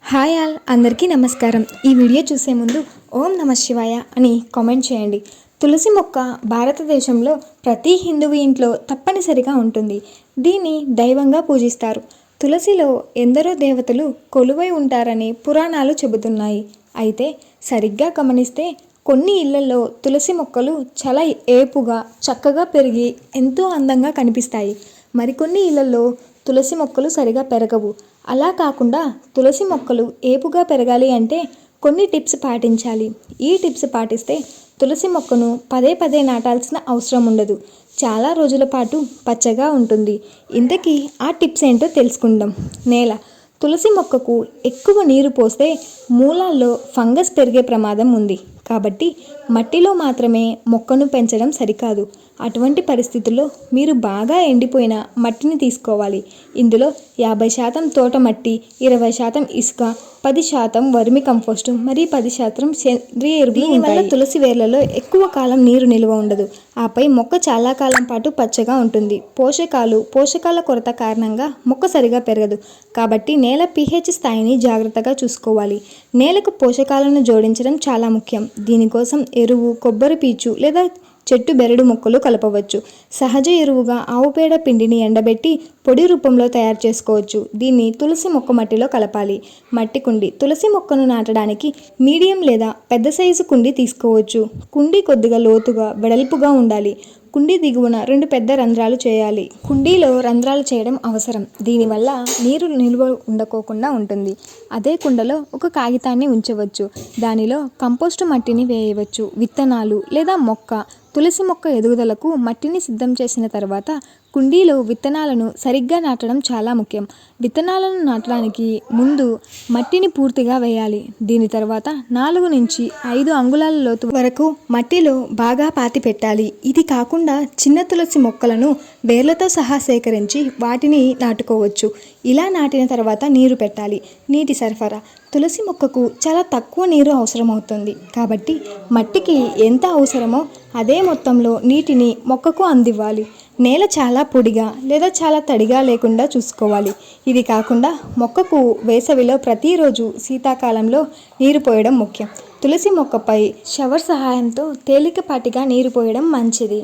Hi all అందరికీ నమస్కారం. ఈ వీడియో చూసే ముందు ఓం నమ శివాయ అని కామెంట్ చేయండి. తులసి మొక్క భారతదేశంలో ప్రతి హిందువు ఇంట్లో తప్పనిసరిగా ఉంటుంది. దీన్ని దైవంగా పూజిస్తారు. తులసిలో ఎందరో దేవతలు కొలువై ఉంటారని పురాణాలు చెబుతున్నాయి. అయితే సరిగ్గా గమనిస్తే కొన్ని ఇళ్లలో తులసి మొక్కలు చాలా ఏపుగా చక్కగా పెరిగి ఎంతో అందంగా కనిపిస్తాయి. మరికొన్ని ఇళ్లలో తులసి మొక్కలు సరిగా పెరగవు. అలా కాకుండా తులసి మొక్కలు ఏపుగా పెరగాలి అంటే కొన్ని టిప్స్ పాటించాలి. ఈ టిప్స్ పాటిస్తే తులసి మొక్కను పదే పదే నాటాల్సిన అవసరం ఉండదు. చాలా రోజుల పాటు పచ్చగా ఉంటుంది. ఇంతకీ ఆ టిప్స్ ఏంటో తెలుసుకుందాం. నేల. తులసి మొక్కకు ఎక్కువ నీరు పోస్తే మూలాల్లో ఫంగస్ పెరిగే ప్రమాదం ఉంది. కాబట్టి మట్టిలో మాత్రమే మొక్కను పెంచడం సరికాదు. అటువంటి పరిస్థితుల్లో మీరు బాగా ఎండిపోయిన మట్టిని తీసుకోవాలి. ఇందులో 50% తోట మట్టి, 20% ఇసుక, 10% వర్మి కంపోస్టు మరియు 10% సేంద్రియ ఎరువులు ఉంటాయి. తులసి వేర్లలో ఎక్కువ కాలం నీరు నిల్వ ఉండదు. ఆపై మొక్క చాలా కాలం పాటు పచ్చగా ఉంటుంది. పోషకాల కొరత కారణంగా మొక్క సరిగా పెరగదు. కాబట్టి నేల pH స్థాయిని జాగ్రత్తగా చూసుకోవాలి. నేలకు పోషకాలను జోడించడం చాలా ముఖ్యం. దీనికోసం ఎరువు, కొబ్బరి పీచు లేదా చెట్టు బెరడు మొక్కలు కలపవచ్చు. సహజ ఎరువుగా ఆవు పేడ పిండిని ఎండబెట్టి పొడి రూపంలో తయారు చేసుకోవచ్చు. దీన్ని తులసి మొక్క మట్టిలో కలపాలి. మట్టి కుండి. తులసి మొక్కను నాటడానికి మీడియం లేదా పెద్ద సైజు కుండి తీసుకోవచ్చు. కుండి కొద్దిగా లోతుగా వెడల్పుగా ఉండాలి. కుండీ దిగువన 2 పెద్ద రంధ్రాలు చేయాలి. కుండీలో రంధ్రాలు చేయడం అవసరం. దీనివల్ల నీరు నిల్వ ఉండకోకుండా ఉంటుంది. అదే కుండలో ఒక కాగితాన్ని ఉంచవచ్చు. దానిలో కంపోస్టు మట్టిని వేయవచ్చు. విత్తనాలు లేదా మొక్క. తులసి మొక్క ఎదుగుదలకు మట్టిని సిద్ధం చేసిన తర్వాత కుండీలో విత్తనాలను సరిగ్గా నాటడం చాలా ముఖ్యం. విత్తనాలను నాటడానికి ముందు మట్టిని పూర్తిగా వేయాలి. దీని తర్వాత 4 నుంచి 5 అంగుళాల లోతు వరకు మట్టిలో బాగా పాతి పెట్టాలి. ఇది కాకుండా చిన్న తులసి మొక్కలను వేర్లతో సహా సేకరించి వాటిని నాటుకోవచ్చు. ఇలా నాటిన తర్వాత నీరు పెట్టాలి. నీటి సరఫరా. తులసి మొక్కకు చాలా తక్కువ నీరు అవసరమవుతుంది. కాబట్టి మట్టికి ఎంత అవసరమో అదే మొత్తంలో నీటిని మొక్కకు అందివ్వాలి. నేల చాలా పొడిగా లేదా చాలా తడిగా లేకుండా చూసుకోవాలి. ఇది కాకుండా మొక్కకు వేసవిలో ప్రతిరోజు, శీతాకాలంలో నీరు పోయడం ముఖ్యం. తులసి మొక్కపై షవర్ సహాయంతో తేలికపాటిగా నీరు పోయడం మంచిది.